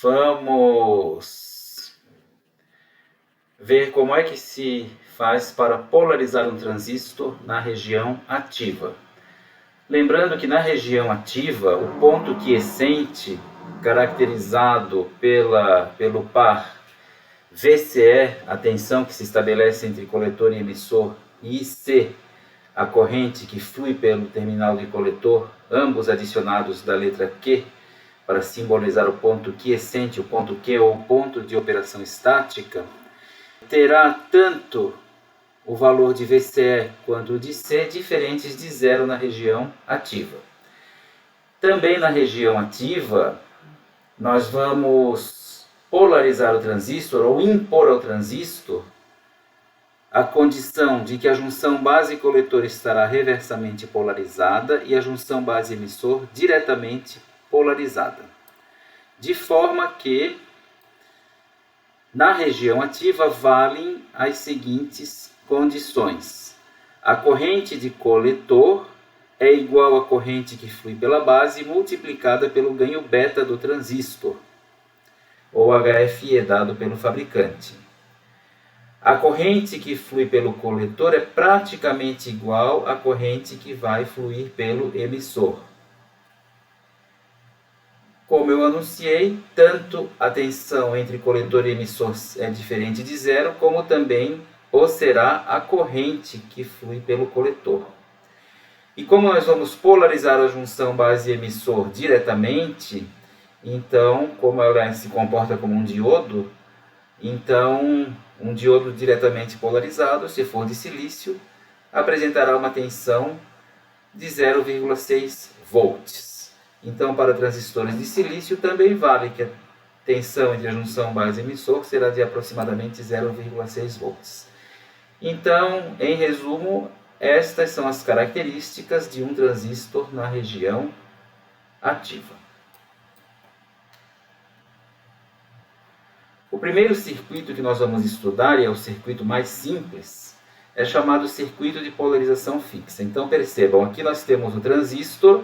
Vamos ver como é que se faz para polarizar um transistor na região ativa. Lembrando que na região ativa, o ponto quiescente, caracterizado pelo par VCE, a tensão que se estabelece entre coletor e emissor, e IC, a corrente que flui pelo terminal de coletor, ambos adicionados da letra Q, para simbolizar o ponto quiescente, o ponto Q ou o ponto de operação estática, terá tanto o valor de VCE quanto o de C diferentes de zero na região ativa. Também na região ativa, nós vamos polarizar o transistor ou impor ao transistor a condição de que a junção base-coletor estará reversamente polarizada e a junção base-emissor diretamente polarizada. De forma que, na região ativa, valem as seguintes condições. A corrente de coletor é igual à corrente que flui pela base multiplicada pelo ganho beta do transistor, ou HFE dado pelo fabricante. A corrente que flui pelo coletor é praticamente igual à corrente que vai fluir pelo emissor. Como eu anunciei, tanto a tensão entre coletor e emissor é diferente de zero, como também o será a corrente que flui pelo coletor. E como nós vamos polarizar a junção base-emissor diretamente, então, como ela se comporta como um diodo, então um diodo diretamente polarizado, se for de silício, apresentará uma tensão de 0,6 volts. Então, para transistores de silício, também vale que a tensão entre a junção base-emissor será de aproximadamente 0,6 volts. Então, em resumo, estas são as características de um transistor na região ativa. O primeiro circuito que nós vamos estudar, e é o circuito mais simples, é chamado circuito de polarização fixa. Então percebam, aqui nós temos o transistor,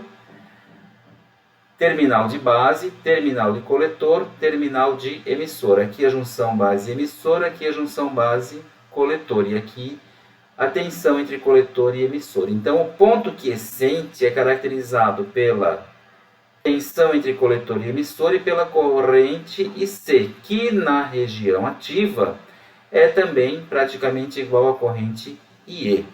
terminal de base, terminal de coletor, terminal de emissor. Aqui a junção base-emissor, aqui a junção base-coletor. E aqui a tensão entre coletor e emissor. Então o ponto quiescente é caracterizado pela tensão entre coletor e emissor e pela corrente IC, que na região ativa é também praticamente igual à corrente IE.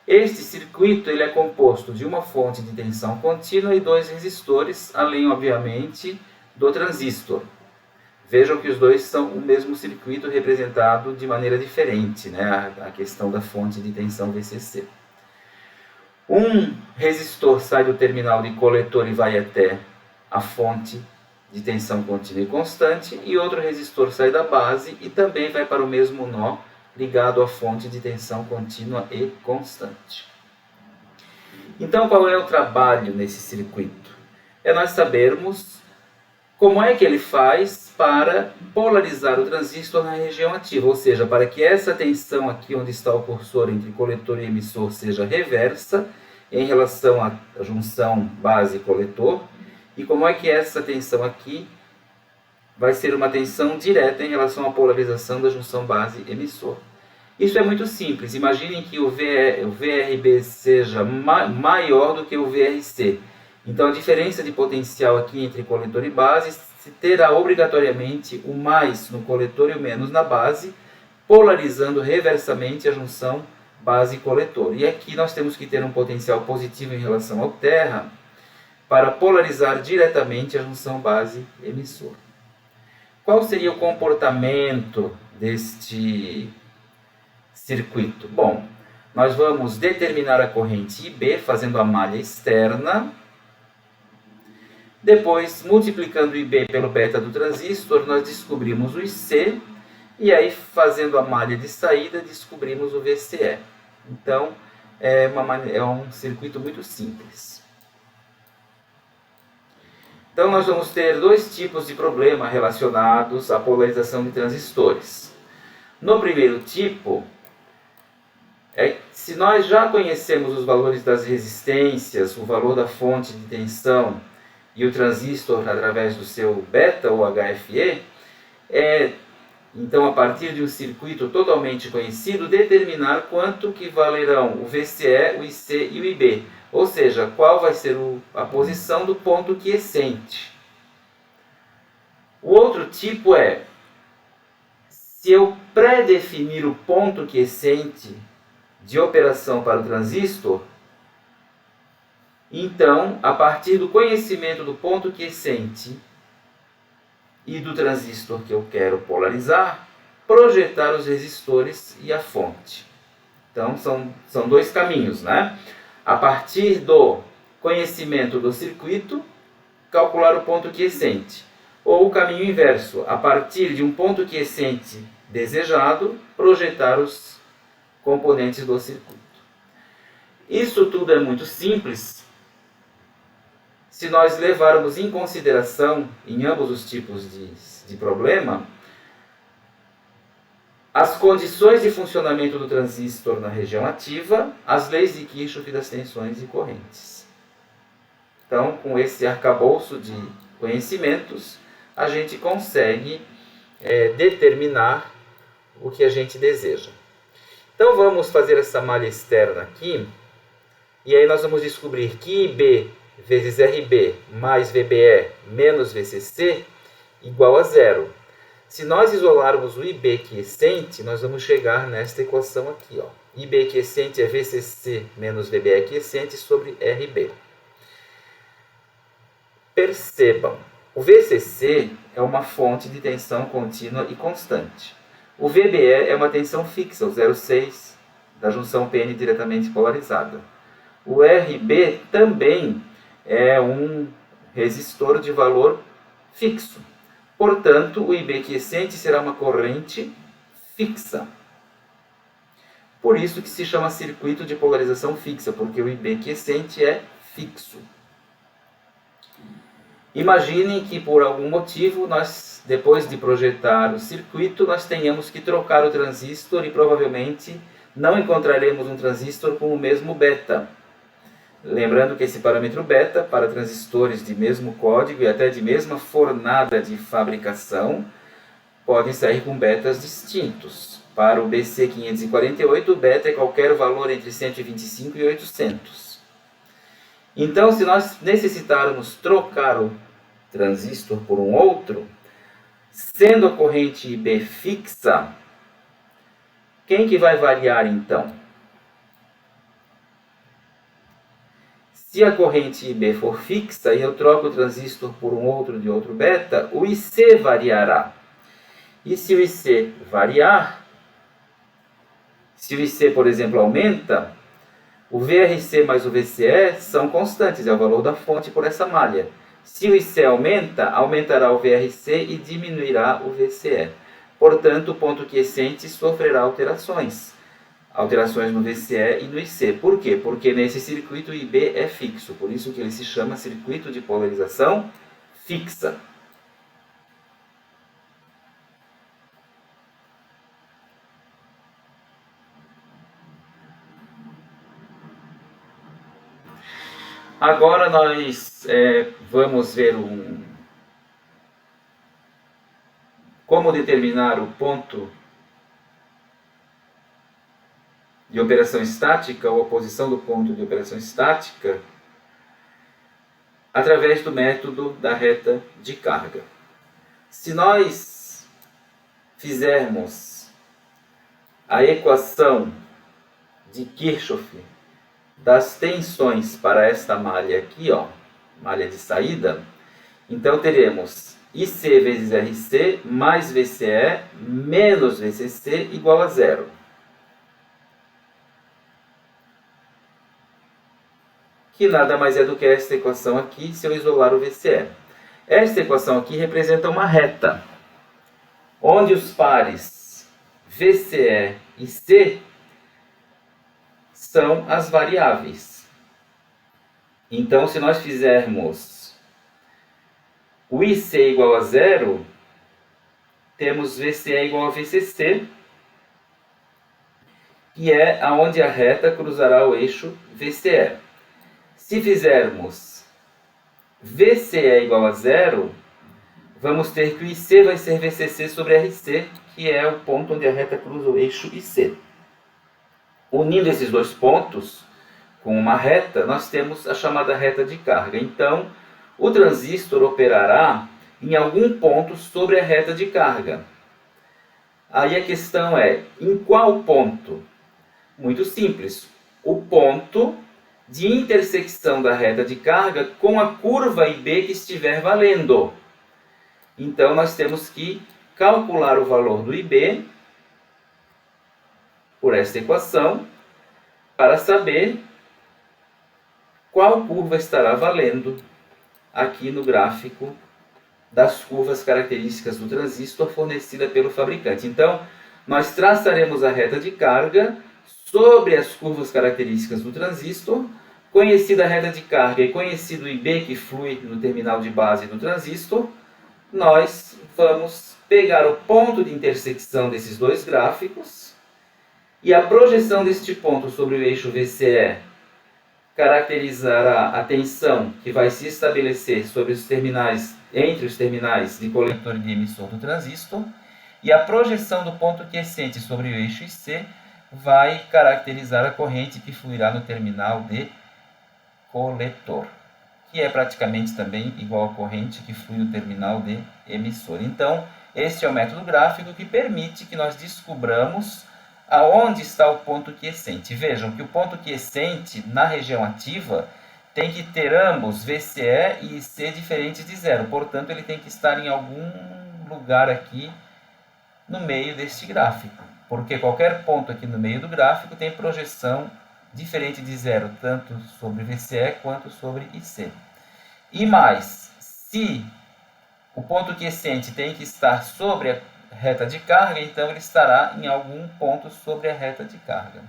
Este circuito ele é composto de uma fonte de tensão contínua e dois resistores, além, obviamente, do transistor. Vejam que os dois são o mesmo circuito representado de maneira diferente, né? A questão da fonte de tensão VCC. Um resistor sai do terminal de coletor e vai até a fonte de tensão contínua e constante, e outro resistor sai da base e também vai para o mesmo nó ligado à fonte de tensão contínua e constante. Então, qual é o trabalho nesse circuito? É nós sabermos como é que ele faz para polarizar o transistor na região ativa, ou seja, para que essa tensão aqui onde está o cursor entre coletor e emissor seja reversa em relação à junção base-coletor, e como é que essa tensão aqui vai ser uma tensão direta em relação à polarização da junção base-emissor. Isso é muito simples. Imaginem que o VRB seja maior do que o VRC. Então, a diferença de potencial aqui entre coletor e base terá obrigatoriamente o mais no coletor e o menos na base, polarizando reversamente a junção base-coletor. E aqui nós temos que ter um potencial positivo em relação ao terra para polarizar diretamente a junção base-emissor. Qual seria o comportamento deste circuito? Bom, nós vamos determinar a corrente IB fazendo a malha externa. Depois, multiplicando o IB pelo beta do transistor, nós descobrimos o IC. E aí, fazendo a malha de saída, descobrimos o VCE. Então, é um circuito muito simples. Então, nós vamos ter dois tipos de problema relacionados à polarização de transistores. No primeiro tipo, se nós já conhecemos os valores das resistências, o valor da fonte de tensão e o transistor através do seu beta ou HFE, então, a partir de um circuito totalmente conhecido, determinar quanto que valerão o VCE, o IC e o IB. Ou seja, qual vai ser a posição do ponto quiescente. O outro tipo é, se eu pré-definir o ponto quiescente de operação para o transistor, então, a partir do conhecimento do ponto quiescente e do transistor que eu quero polarizar, projetar os resistores e a fonte. Então, são dois caminhos, né? A partir do conhecimento do circuito, calcular o ponto quiescente. Ou o caminho inverso, a partir de um ponto quiescente desejado, projetar os componentes do circuito. Isso tudo é muito simples se nós levarmos em consideração, em ambos os tipos de problema, as condições de funcionamento do transistor na região ativa, as leis de Kirchhoff das tensões e correntes. Então, com esse arcabouço de conhecimentos, a gente consegue determinar o que a gente deseja. Então, vamos fazer essa malha externa aqui, e aí nós vamos descobrir que IB vezes RB mais VBE menos VCC igual a zero. Se nós isolarmos o IB quiescente, nós vamos chegar nesta equação aqui. Ó. IB quiescente é VCC menos VBE quiescente sobre RB. Percebam, o VCC é uma fonte de tensão contínua e constante. O VBE é uma tensão fixa, o 0,6 da junção PN diretamente polarizada. O RB também é um resistor de valor fixo. Portanto, o IB quiescente será uma corrente fixa. Por isso que se chama circuito de polarização fixa, porque o IB quiescente é fixo. Imaginem que por algum motivo, nós, depois de projetar o circuito, nós tenhamos que trocar o transistor e provavelmente não encontraremos um transistor com o mesmo beta. Lembrando que esse parâmetro beta, para transistores de mesmo código e até de mesma fornada de fabricação, podem sair com betas distintos. Para o BC548, o beta é qualquer valor entre 125 e 800. Então, se nós necessitarmos trocar o transistor por um outro, sendo a corrente IB fixa, quem que vai variar então? Se a corrente IB for fixa e eu troco o transistor por um outro de outro beta, o IC variará. E se o IC variar, se o IC, por exemplo, aumenta, o VRC mais o VCE são constantes, é o valor da fonte por essa malha. Se o IC aumenta, aumentará o VRC e diminuirá o VCE. Portanto, o ponto quiescente sofrerá alterações. Alterações no VCE e no IC. Por quê? Porque nesse circuito o IB é fixo. Por isso que ele se chama circuito de polarização fixa. Agora nós vamos ver como determinar o ponto de operação estática, ou a posição do ponto de operação estática, através do método da reta de carga. Se nós fizermos a equação de Kirchhoff das tensões para esta malha aqui, ó, malha de saída, então teremos IC vezes RC mais VCE menos VCC igual a zero. Que nada mais é do que esta equação aqui, se eu isolar o VCE. Esta equação aqui representa uma reta, onde os pares VCE e C são as variáveis. Então, se nós fizermos o IC igual a zero, temos VCE igual a VCC, que é aonde a reta cruzará o eixo VCE. Se fizermos VCE é igual a zero, vamos ter que o IC vai ser VCC sobre RC, que é o ponto onde a reta cruza o eixo IC. Unindo esses dois pontos com uma reta, nós temos a chamada reta de carga. Então, o transistor operará em algum ponto sobre a reta de carga. Aí a questão é, em qual ponto? Muito simples, o ponto de intersecção da reta de carga com a curva IB que estiver valendo. Então, nós temos que calcular o valor do IB por esta equação para saber qual curva estará valendo aqui no gráfico das curvas características do transistor fornecida pelo fabricante. Então, nós traçaremos a reta de carga sobre as curvas características do transistor. Conhecida a reta de carga e conhecido o IB que flui no terminal de base do transistor, nós vamos pegar o ponto de intersecção desses dois gráficos e a projeção deste ponto sobre o eixo VCE caracterizará a tensão que vai se estabelecer sobre os terminais, entre os terminais de coletor e de emissor do transistor, e a projeção do ponto quiescente sobre o eixo IC vai caracterizar a corrente que fluirá no terminal de coletor, que é praticamente também igual à corrente que flui no terminal de emissor. Então, este é o método gráfico que permite que nós descubramos aonde está o ponto quiescente. Vejam que o ponto quiescente na região ativa tem que ter ambos VCE e IC diferentes de zero. Portanto, ele tem que estar em algum lugar aqui no meio deste gráfico. Porque qualquer ponto aqui no meio do gráfico tem projeção diferente de zero, tanto sobre VCE quanto sobre IC. E mais, se o ponto quiescente tem que estar sobre a reta de carga, então ele estará em algum ponto sobre a reta de carga.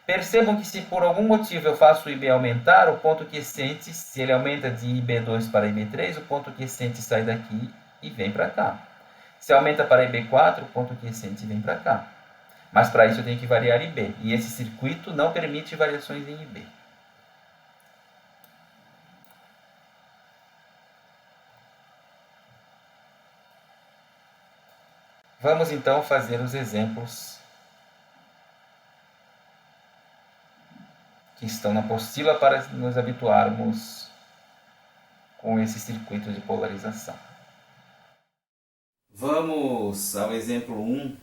Percebam que se por algum motivo eu faço o IB aumentar, o ponto quiescente, se ele aumenta de IB2 para IB3, o ponto quiescente sai daqui e vem para cá. Se aumenta para IB4, o ponto quiescente vem para cá. Mas para isso eu tenho que variar IB, e esse circuito não permite variações em IB. Vamos então fazer os exemplos que estão na apostila para nos habituarmos com esse circuito de polarização. Vamos ao exemplo 1,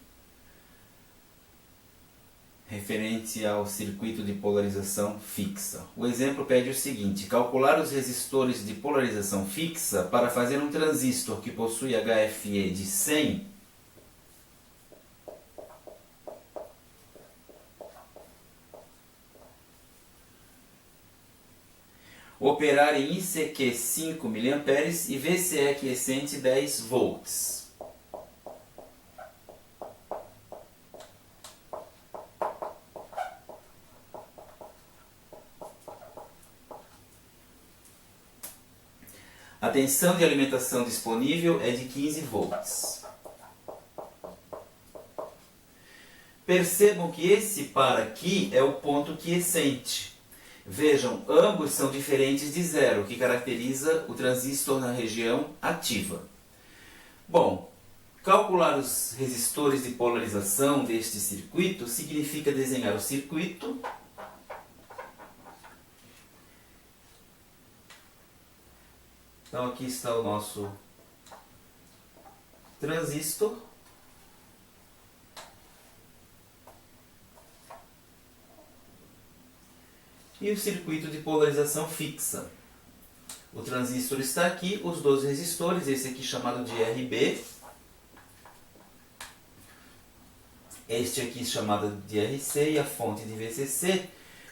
referente ao circuito de polarização fixa. O exemplo pede o seguinte: calcular os resistores de polarização fixa para fazer um transistor que possui HFE de 100 operar em ICQ 5 mA e VCE quiescente 10 volts. A tensão de alimentação disponível é de 15 volts. Percebam que esse par aqui é o ponto quiescente. Vejam, ambos são diferentes de zero, que caracteriza o transistor na região ativa. Bom, calcular os resistores de polarização deste circuito significa desenhar o circuito Então aqui está o nosso transistor. E o circuito de polarização fixa. O transistor está aqui, os 12 resistores, esse aqui chamado de RB. Este aqui chamado de RC e a fonte de VCC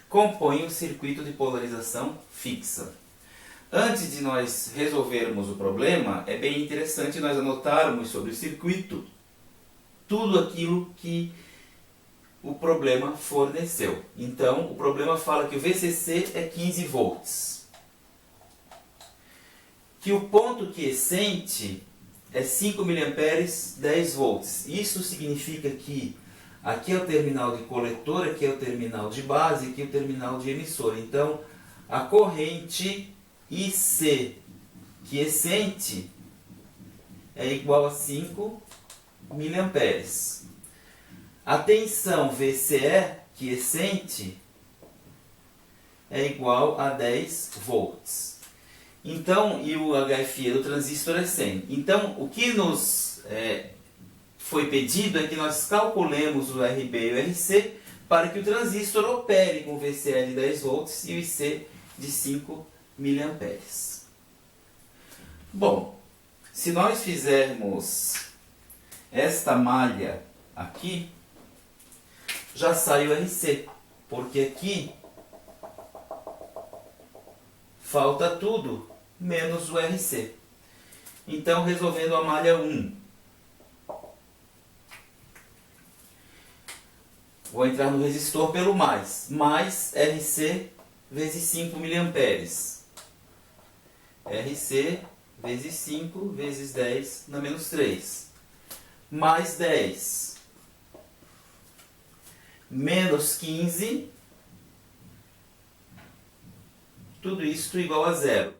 compõem o circuito de polarização fixa. Antes de nós resolvermos o problema, é bem interessante nós anotarmos sobre o circuito tudo aquilo que o problema forneceu. Então, o problema fala que o VCC é 15 volts. Que o ponto quiescente é 5 mA, 10 volts. Isso significa que aqui é o terminal de coletor, aqui é o terminal de base, aqui é o terminal de emissor. Então, a corrente IC quiescente é igual a 5 miliamperes. A tensão VCE, quiescente, é igual a 10 volts. Então, e o HFE do transistor é 100. Então, o que nos foi pedido é que nós calculemos o RB e o RC para que o transistor opere com VCE de 10 volts e o IC de 5 miliamperes. Bom, se nós fizermos esta malha aqui, já sai o RC, porque aqui falta tudo menos o RC. Então, resolvendo a malha 1, vou entrar no resistor pelo mais RC vezes 5 miliamperes. RC vezes 5 vezes 10 na menos 3. Mais 10 menos 15, tudo isso igual a zero.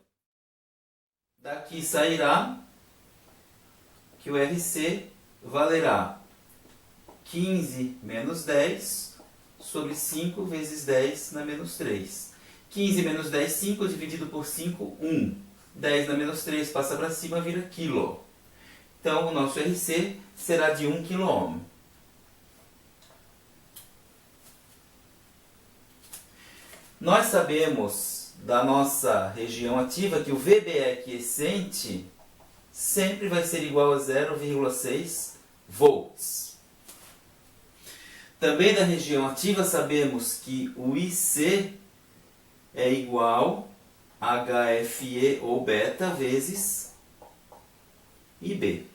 Daqui sairá que o RC valerá 15 menos 10 sobre 5 vezes 10 na menos 3. 15 menos 10, 5, dividido por 5, 1. 10 na menos 3 passa para cima, vira quilo. Então, o nosso RC será de 1 kΩ. Nós sabemos da nossa região ativa que o VBE quiescente sempre vai ser igual a 0,6 volts. Também da região ativa sabemos que o IC é igual a HFE ou beta vezes IB.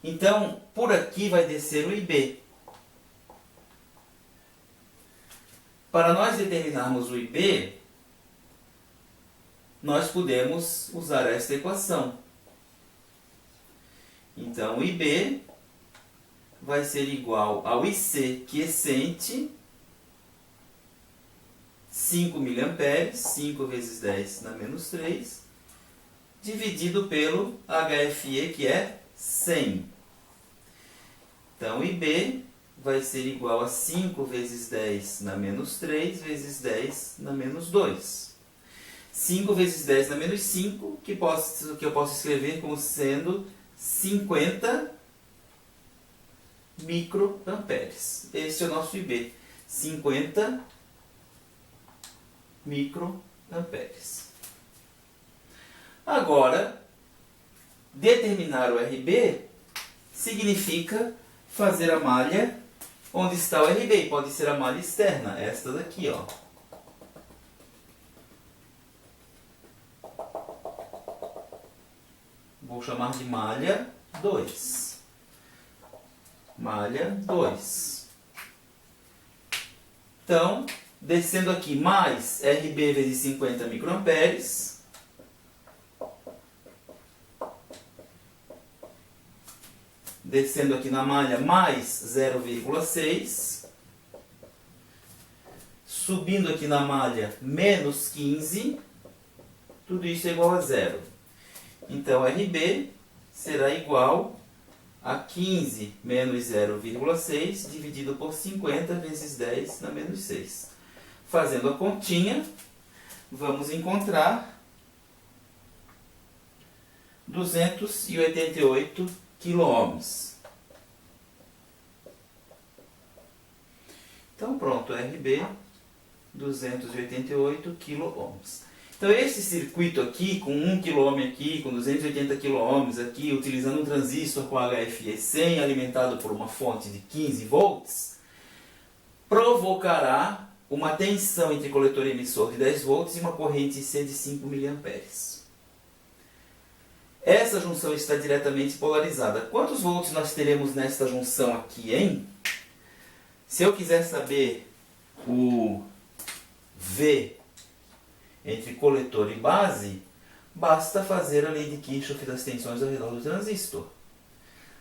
Então, por aqui vai descer o IB. Para nós determinarmos o IB, nós podemos usar esta equação. Então, o IB vai ser igual ao IC quiescente, 5 miliamperes, 5 vezes 10 na menos 3, dividido pelo HFE, que é 100. Então, o IB vai ser igual a 5 vezes 10 na menos 3 vezes 10 na menos 2. 5 vezes 10 na menos 5, que eu posso escrever como sendo 50 microamperes. Esse é o nosso IB, 50 microamperes. Agora, determinar o RB significa fazer a malha onde está o RB. Pode ser a malha externa, esta daqui, ó. Vou chamar de malha 2. Malha 2. Então, descendo aqui mais RB vezes 50 microamperes. Descendo aqui na malha mais 0,6. Subindo aqui na malha menos 15. Tudo isso é igual a zero. Então, RB será igual a 15 menos 0,6 dividido por 50 vezes 10 na menos 6. Fazendo a continha, vamos encontrar 288 kΩ. Então pronto, RB 288 kΩ. Então esse circuito aqui, com 1 kΩ aqui, com 280 kΩ aqui, utilizando um transistor com HFE 100 alimentado por uma fonte de 15 volts, provocará uma tensão entre coletor e emissor de 10 volts e uma corrente IC de 5 mA. Essa junção está diretamente polarizada. Quantos volts nós teremos nesta junção aqui, hein? Se eu quiser saber o V entre coletor e base, basta fazer a lei de Kirchhoff das tensões ao redor do transistor.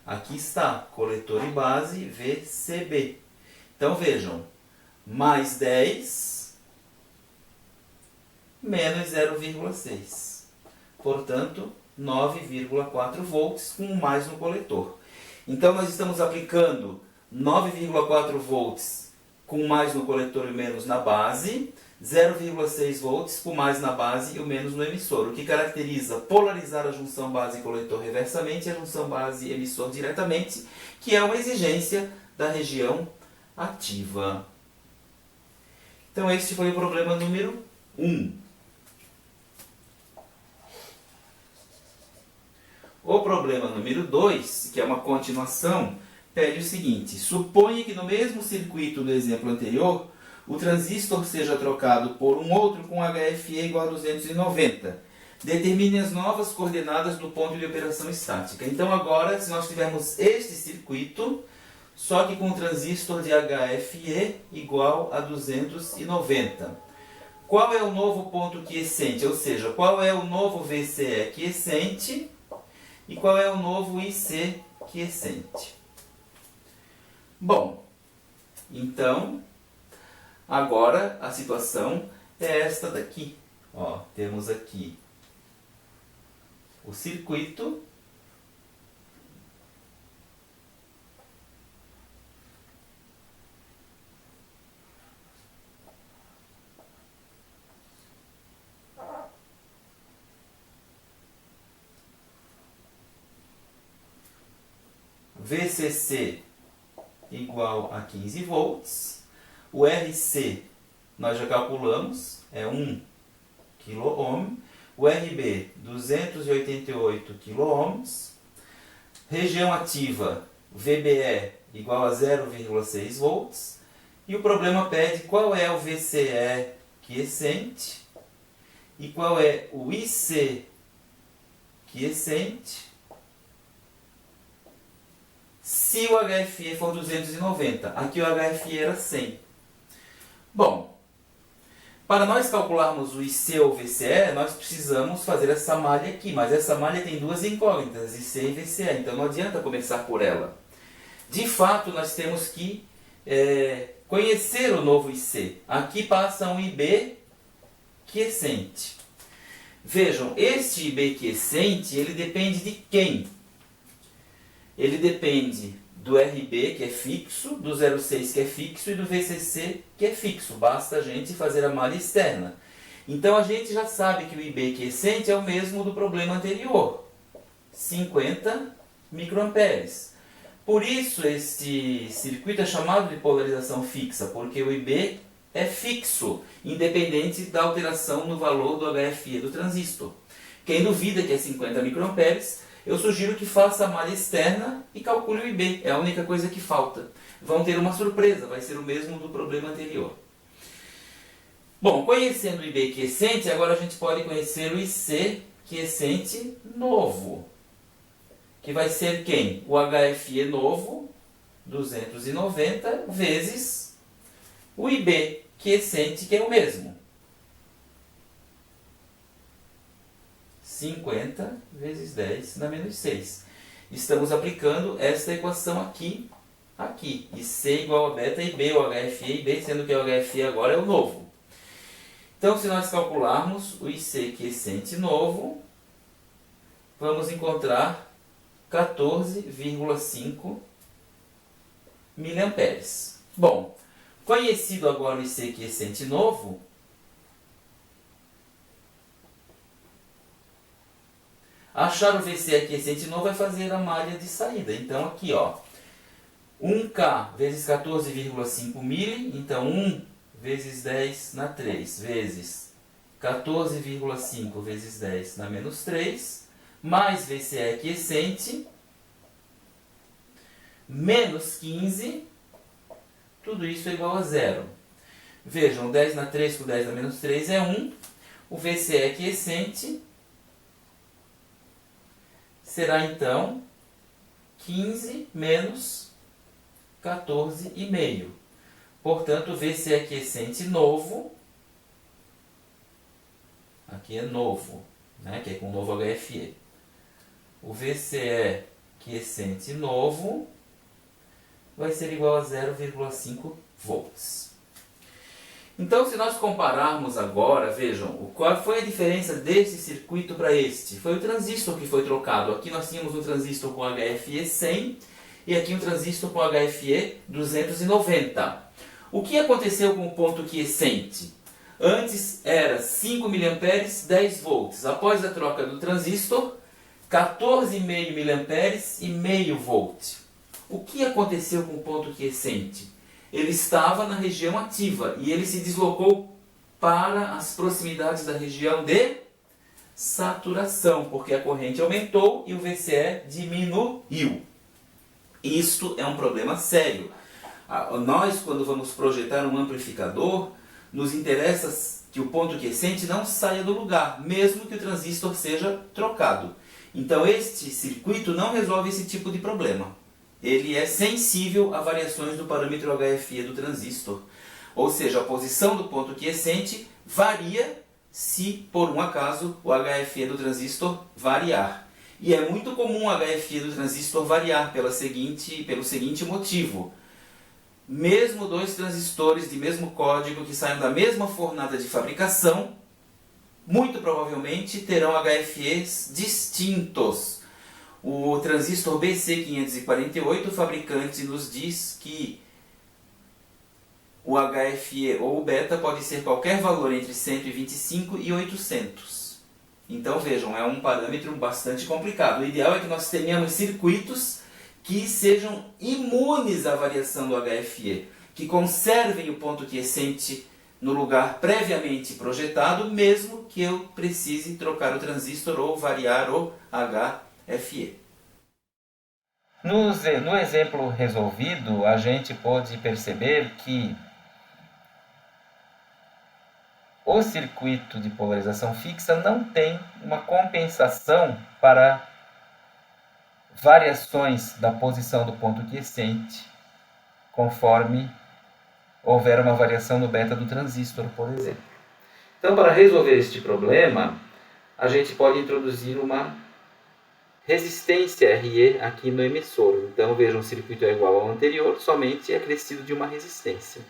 Aqui está, coletor e base, VCB. Então vejam, mais 10 menos 0,6. portanto 9,4 volts com um mais no coletor. Então nós estamos aplicando 9,4 volts com mais no coletor e menos na base, 0,6 volts com mais na base e o menos no emissor. O que caracteriza polarizar a junção base-coletor reversamente e a junção base-emissor diretamente, que é uma exigência da região ativa. Então este foi o problema número 1. O problema número 2, que é uma continuação, pede o seguinte: suponha que no mesmo circuito do exemplo anterior, o transistor seja trocado por um outro com HFE igual a 290. Determine as novas coordenadas do ponto de operação estática. Então agora, se nós tivermos este circuito, só que com o transistor de HFE igual a 290. Qual é o novo ponto quiescente? Ou seja, qual é o novo VCE quiescente e qual é o novo IC quiescente? Bom, então, agora a situação é esta daqui. Ó, temos aqui o circuito. VCC igual a 15 volts. O RC nós já calculamos, é 1 kΩ. O RB, 288 kΩ. Região ativa, VBE igual a 0,6 volts. E o problema pede qual é o VCE quiescente e qual é o IC quiescente se o HFE for 290. Aqui o HFE era 100. Bom, para nós calcularmos o IC ou VCE, nós precisamos fazer essa malha aqui. Mas essa malha tem duas incógnitas, IC e VCE. Então não adianta começar por ela. De fato, nós temos que conhecer o novo IC. Aqui passa um IB quiescente. Vejam, este IB quiescente, ele depende de quem? Ele depende do RB, que é fixo, do 0,6, que é fixo, e do VCC, que é fixo. Basta a gente fazer a malha externa. Então a gente já sabe que o IB quiescente é o mesmo do problema anterior, 50 microamperes. Por isso este circuito é chamado de polarização fixa, porque o IB é fixo, independente da alteração no valor do HFE do transistor. Quem duvida que é 50 microamperes, eu sugiro que faça a malha externa e calcule o IB. É a única coisa que falta. Vão ter uma surpresa, vai ser o mesmo do problema anterior. Bom, conhecendo o IB quiescente, agora a gente pode conhecer o IC quiescente novo. Que vai ser quem? O HFE novo, 290, vezes o IB quiescente, que é o mesmo. 50 vezes 10 na menos 6. Estamos aplicando esta equação aqui. IC igual a beta IB, o HFE IB, sendo que o HFE agora é o novo. Então, se nós calcularmos o IC quiescente novo, vamos encontrar 14,5 miliamperes. Bom, conhecido agora o IC quiescente novo, achar o VCE quiescente novo vai fazer a malha de saída. Então aqui, ó, 1K vezes 14,5 mili, então 1 vezes 10 na 3, vezes 14,5 vezes 10 na menos 3, mais VCE quiescente, menos 15, tudo isso é igual a zero. Vejam, 10 na 3 com 10 na menos 3 é 1, o VCE quiescente será então 15 menos 14,5. Portanto, o VCE quiescente novo, aqui é novo, né, que é com o novo HFE. O VCE quiescente novo vai ser igual a 0,5 volts. Então, se nós compararmos agora, vejam, qual foi a diferença desse circuito para este? Foi o transistor que foi trocado. Aqui nós tínhamos um transistor com HFE 100 e aqui um transistor com HFE 290. O que aconteceu com o ponto quiescente? Antes era 5 mA, 10 volts. Após a troca do transistor, 14,5 mA e meio volt. O que aconteceu com o ponto quiescente? Ele estava na região ativa e ele se deslocou para as proximidades da região de saturação, porque a corrente aumentou e o VCE diminuiu. Isto é um problema sério. Nós, quando vamos projetar um amplificador, nos interessa que o ponto quiescente não saia do lugar, mesmo que o transistor seja trocado. Então este circuito não resolve esse tipo de problema. Ele é sensível a variações do parâmetro HFE do transistor. Ou seja, a posição do ponto quiescente varia se, por um acaso, o HFE do transistor variar. E é muito comum o HFE do transistor variar pelo seguinte motivo. Mesmo dois transistores de mesmo código que saiam da mesma fornada de fabricação, muito provavelmente terão HFEs distintos. O transistor BC548, o fabricante nos diz que o HFE ou o beta pode ser qualquer valor entre 125 e 800. Então vejam, é um parâmetro bastante complicado. O ideal é que nós tenhamos circuitos que sejam imunes à variação do HFE, que conservem o ponto quiescente no lugar previamente projetado, mesmo que eu precise trocar o transistor ou variar o HFE. No exemplo resolvido, a gente pode perceber que o circuito de polarização fixa não tem uma compensação para variações da posição do ponto quiescente, conforme houver uma variação no beta do transistor, por exemplo. Então, para resolver este problema, a gente pode introduzir uma resistência RE aqui no emissor. Então, vejam, o circuito é igual ao anterior, somente é acrescido de uma resistência.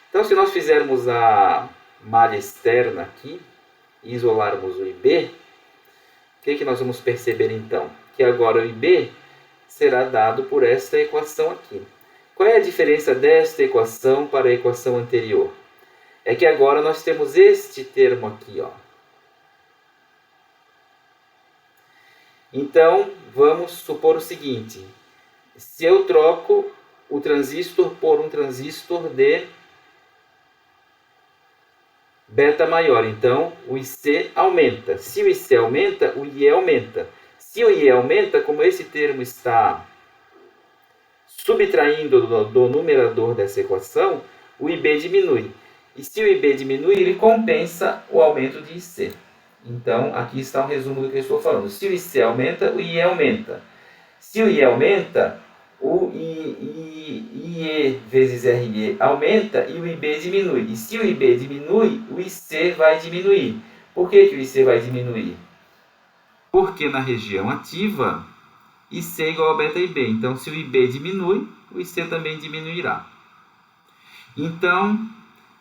Então, se nós fizermos a malha externa aqui, e isolarmos o IB, o que nós vamos perceber então? Que agora o IB será dado por esta equação aqui. Qual é a diferença desta equação para a equação anterior? É que agora nós temos este termo aqui, ó. Então, vamos supor o seguinte. Se eu troco o transistor por um transistor de beta maior, então o IC aumenta. Se o IC aumenta, o IE aumenta. Se o IE aumenta, como esse termo está subtraindo do numerador dessa equação, o IB diminui. E se o IB diminui, ele compensa o aumento de IC. Então, aqui está um resumo do que eu estou falando. Se o IC aumenta, o IE aumenta. Se o IE aumenta, o IE vezes RE aumenta e o IB diminui. E se o IB diminui, o IC vai diminuir. Por que o IC vai diminuir? Porque na região ativa, IC é igual a beta IB. Então, se o IB diminui, o IC também diminuirá. Então,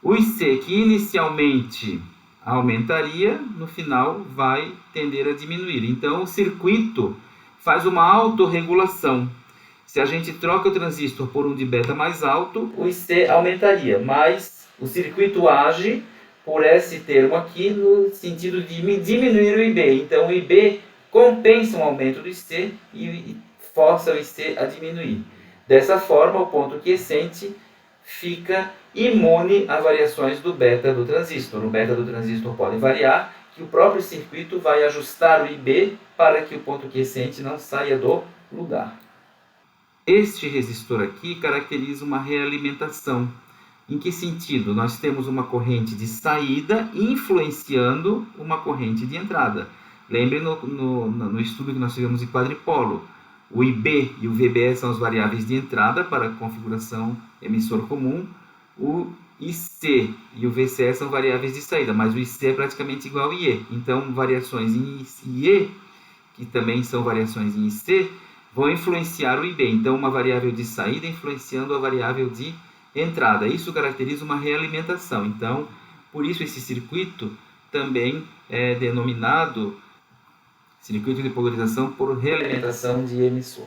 o IC, que inicialmente aumentaria, no final vai tender a diminuir. Então, o circuito faz uma autorregulação. Se a gente troca o transistor por um de beta mais alto, o IC aumentaria, mas o circuito age por esse termo aqui no sentido de diminuir o IB. Então, o IB compensa um aumento do IC e força o IC a diminuir. Dessa forma, o ponto quiescente fica imune a variações do beta do transistor. O beta do transistor pode variar, que o próprio circuito vai ajustar o IB para que o ponto quiescente não saia do lugar. Este resistor aqui caracteriza uma realimentação. Em que sentido? Nós temos uma corrente de saída influenciando uma corrente de entrada. Lembre no estudo que nós fizemos de quadripolo. O IB e o VBE são as variáveis de entrada para a configuração emissor comum. O IC e o VCE são variáveis de saída, mas o IC é praticamente igual ao IE. Então, variações em IE, que também são variações em IC, vão influenciar o IB. Então, uma variável de saída influenciando a variável de entrada. Isso caracteriza uma realimentação. Então, por isso esse circuito também é denominado circuito de polarização por realimentação de emissor.